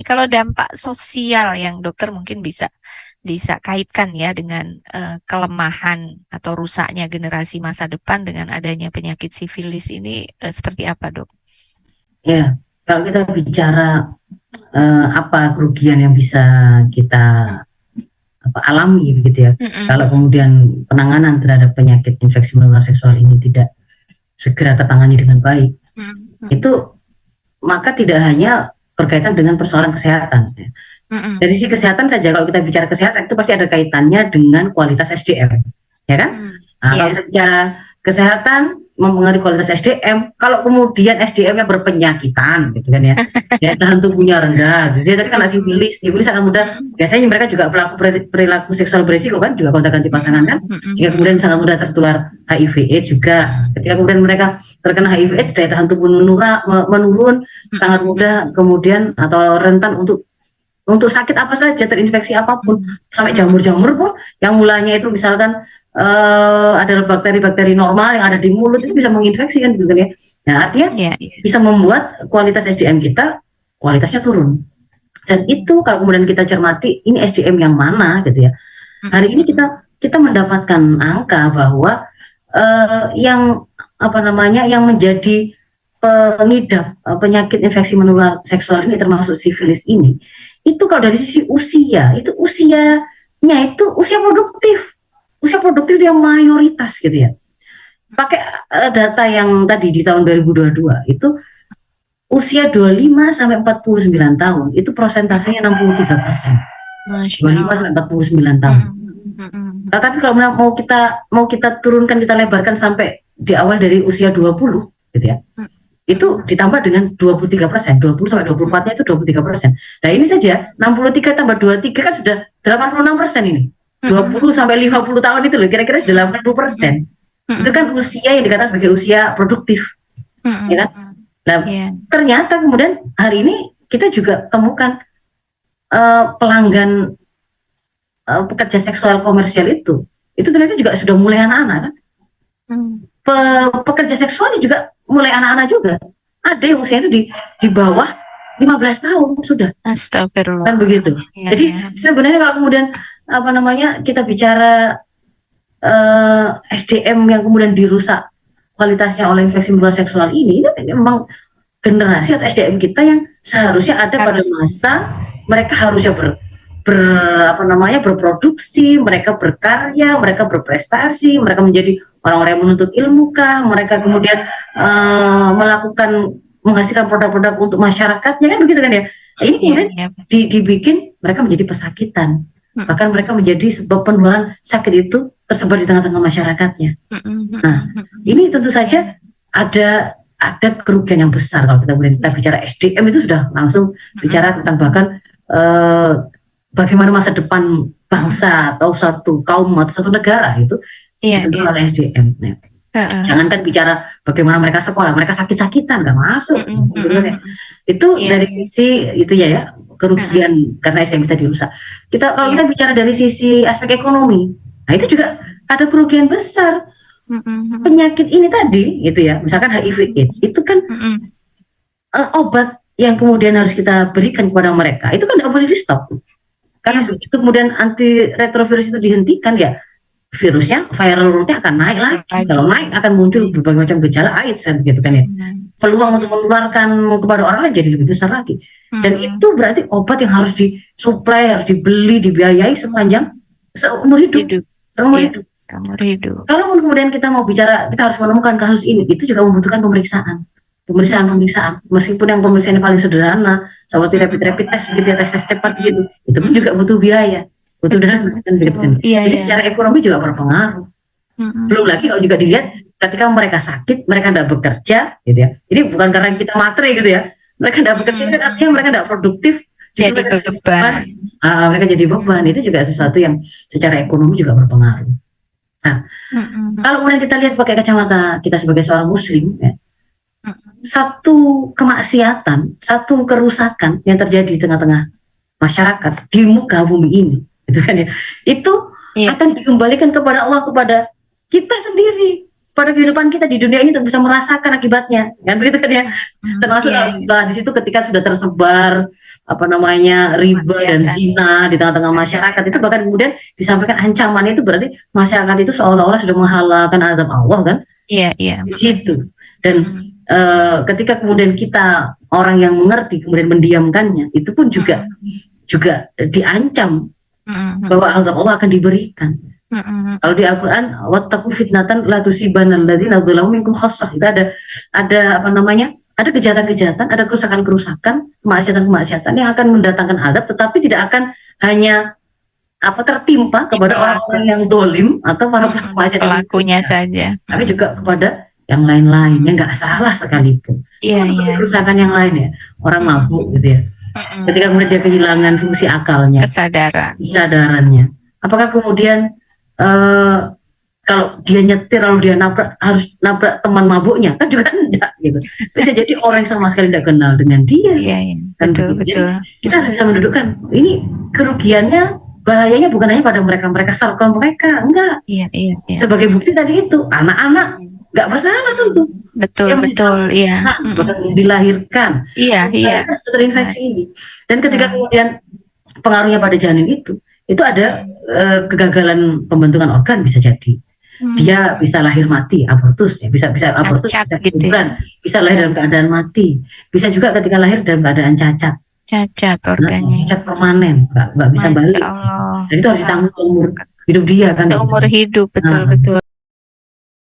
Kalau dampak sosial yang dokter mungkin bisa bisa kaitkan ya dengan kelemahan atau rusaknya generasi masa depan dengan adanya penyakit sifilis ini seperti apa, Dok? Ya, kalau kita bicara apa kerugian yang bisa kita Mm, alami begitu ya. mm, Kalau mm, kemudian penanganan terhadap penyakit infeksi menular seksual ini tidak segera tertangani dengan baik, mm, mm, itu maka tidak hanya berkaitan dengan persoalan kesehatan. Ya. mm, mm, Dari sisi kesehatan saja, kalau kita bicara kesehatan itu pasti ada kaitannya dengan kualitas SDM, ya kan? Nah, kalau ya. kita bicara kesehatan mempengaruhi kualitas SDM, kalau kemudian SDM-nya berpenyakitan, gitu kan ya, daya tahan tubuhnya rendah, jadi tadi kan Mm, sifilis, sifilis sangat mudah. mm, Biasanya mereka juga pelaku perilaku seksual berisiko kan, juga gonta-ganti mm, pasangan kan, mm, mm, jika mm, kemudian sangat mudah tertular HIV/AIDS juga. Ketika kemudian mereka terkena HIV/AIDS, daya tahan tubuh menurun, sangat mm, mudah kemudian atau rentan untuk sakit apa saja, terinfeksi apapun, mm, sampai mm, mm, jamur-jamur pun yang mulanya itu misalkan ada bakteri-bakteri normal yang ada di mulut itu bisa menginfeksi kan gitu kan ya. Nah, artinya ya, ya. bisa membuat kualitas SDM kita kualitasnya turun. Dan itu kalau kemudian kita cermati ini SDM yang mana gitu ya. Mm, Hari ini mm, mm, kita mendapatkan angka bahwa yang apa namanya yang menjadi pengidap penyakit infeksi menular seksual ini termasuk sifilis ini itu kalau dari sisi usia itu usianya itu usia produktif yang mayoritas gitu ya, pakai data yang tadi di tahun 2022 itu usia 25 sampai 49 tahun itu mm. prosentasenya 63%, Masya 25 Allah. sampai 49 Mm, tahun. mm, mm, Nah, tapi kalau mau kita turunkan, kita lebarkan sampai di awal dari usia 20 gitu ya, mm, itu mm, ditambah dengan 23%, 20 sampai mm, 24-nya itu 23%. Nah, ini saja 63 tambah 23 kan sudah 86% ini. mm, dua mm, puluh sampai 50 tahun itu loh, kira-kira sudah 80%. mm, Itu kan mm, usia yang dikatakan sebagai usia produktif, mm, ya kan? mm. Nah, Ya. ternyata kemudian hari ini kita juga temukan pelanggan pekerja seksual komersial itu ternyata juga sudah mulai anak-anak kan. Mm. Pekerja seksual juga mulai anak-anak juga. Ada yang usia itu di bawah 15 tahun sudah kan Astagfirullah. begitu. Ya, Jadi ya. sebenarnya kalau kemudian apa namanya kita bicara SDM yang kemudian dirusak kualitasnya oleh infeksi menular seksual ini memang generasi atau SDM kita yang seharusnya ada pada Harus. masa mereka harusnya ber apa namanya berproduksi, mereka berkarya, mereka berprestasi, mereka menjadi orang-orang yang menuntut ilmu kah, mereka kemudian melakukan menghasilkan produk-produk untuk masyarakatnya kan begitu kan ya. Nah, ini Iya, kemudian iya. dibikin mereka menjadi pesakitan, Mm, bahkan mereka menjadi sebab penularan sakit itu tersebar di tengah-tengah masyarakatnya. mm, mm, mm, Nah, mm, mm. ini tentu saja ada kerugian yang besar kalau kita bicara SDM itu sudah langsung Mm, bicara tentang bahkan eh, bagaimana masa depan bangsa atau satu kaum atau satu negara itu Iya, ditentukan iya. oleh SDM. Nah, Heeh. jangankan bicara bagaimana mereka sekolah, mereka sakit-sakitan nggak Mm, masuk. mm, mm, Gitu kan ya. mm, mm. Itu Iya, dari iya. sisi itu ya Heeh. kerugian karena SDM kita dirusak. Kalau Iya. kita bicara dari sisi aspek ekonomi, nah itu juga ada kerugian besar. Mm, mm, mm, Penyakit ini tadi gitu ya, misalkan HIV/AIDS itu kan mm, mm. obat yang kemudian harus kita berikan kepada mereka itu kan tidak boleh di stop, karena Iya. begitu kemudian antiretrovirus itu dihentikan ya virusnya viral load-nya akan naik lagi, kalau Lagi. naik akan muncul Iya. berbagai macam gejala AIDS kan gitu kan ya, Mm, mm, peluang untuk mm, menularkan kepada orang lain jadi lebih besar lagi, dan mm, itu berarti obat yang harus disuplai, harus dibeli, dibiayai sepanjang seumur hidup, hidup. seumur Iya. hidup. Kamu hidup. Kalau kemudian kita mau bicara, kita harus menemukan kasus ini, itu juga membutuhkan pemeriksaan. Mm, Pemeriksaan. Meskipun yang pemeriksaan yang paling sederhana, seperti mm, rapid mm, test, gitu ya, tes cepat mm, gitu, itu pun mm. juga butuh biaya, butuh Betul, dana, kan begitu betul. kan. Iya, Jadi iya. secara ekonomi juga berpengaruh. Mm, Belum mm, lagi kalau juga dilihat, ketika mereka sakit, mereka tidak bekerja, gitu ya. Ini bukan karena kita matre gitu ya. Mereka tidak bekerja kan artinya mereka tidak produktif, justru jadi mereka jadi beban. beban. Mereka jadi beban, itu juga sesuatu yang secara ekonomi juga berpengaruh. Nah, Mm, mm, kalau kemudian kita lihat pakai kacamata kita sebagai seorang muslim, ya, mm. satu kemaksiatan, satu kerusakan yang terjadi di tengah-tengah masyarakat di muka bumi ini, itu kan ya, itu Iya. akan dikembalikan kepada Allah, kepada kita sendiri. pada kehidupan kita di dunia ini untuk bisa merasakan akibatnya, kan begitu kan ya. Termasuk Iya, di situ ketika sudah tersebar apa namanya riba dan maksiatan. zina di tengah-tengah masyarakat, itu bahkan kemudian disampaikan ancaman itu berarti masyarakat itu seolah-olah sudah menghalalkan azab Allah kan Iya, iya. di situ. Dan Mm, ketika kemudian kita orang yang mengerti kemudian mendiamkannya, itu pun juga diancam mm, bahwa azab Allah akan diberikan. mm, Kalau di Al-Quran, wattaqu fitnatan la tusibanna alladziina dzalamu minkum khassah. Itu ada apa namanya? Ada kejahatan-kejahatan, ada kerusakan-kerusakan, kemaksiatan-kemaksiatan yang akan mendatangkan azab, tetapi tidak akan hanya tertimpa kepada orang-orang yang dolim atau para pelaku pelakunya saja. tapi juga kepada yang lain-lain yang nggak salah sekalipun. Iya, Termasuk iya. kerusakan yang lain ya, orang mabuk gitu ya. Ketika kemudian dia kehilangan fungsi akalnya, kesadarannya, apakah kemudian kalau dia nyetir lalu dia harus nabrak teman mabuknya, kan juga enggak gitu. Bisa jadi orang yang sama sekali tidak kenal dengan dia. Iya, iya. Kan Betul, begitu. betul. Jadi kita harus bisa mendudukkan ini kerugiannya, bahayanya bukan hanya pada mereka circle mereka, enggak. Iya, iya, iya. Sebagai bukti tadi itu anak-anak nggak bersalah tentu. Betul, yang betul, iya. dilahirkan, Iya, iya. terinfeksi ini. Dan ketika kemudian pengaruhnya pada janin itu ada kegagalan pembentukan organ bisa jadi. Dia bisa lahir mati, abortus, ya bisa abortus, bisa keguguran, bisa lahir dalam keadaan mati, bisa juga ketika lahir dalam keadaan cacat organnya, cacat permanen, nggak bisa balik. Dan itu harus ditanggung umur hidup dia kan. Umur hidup, betul.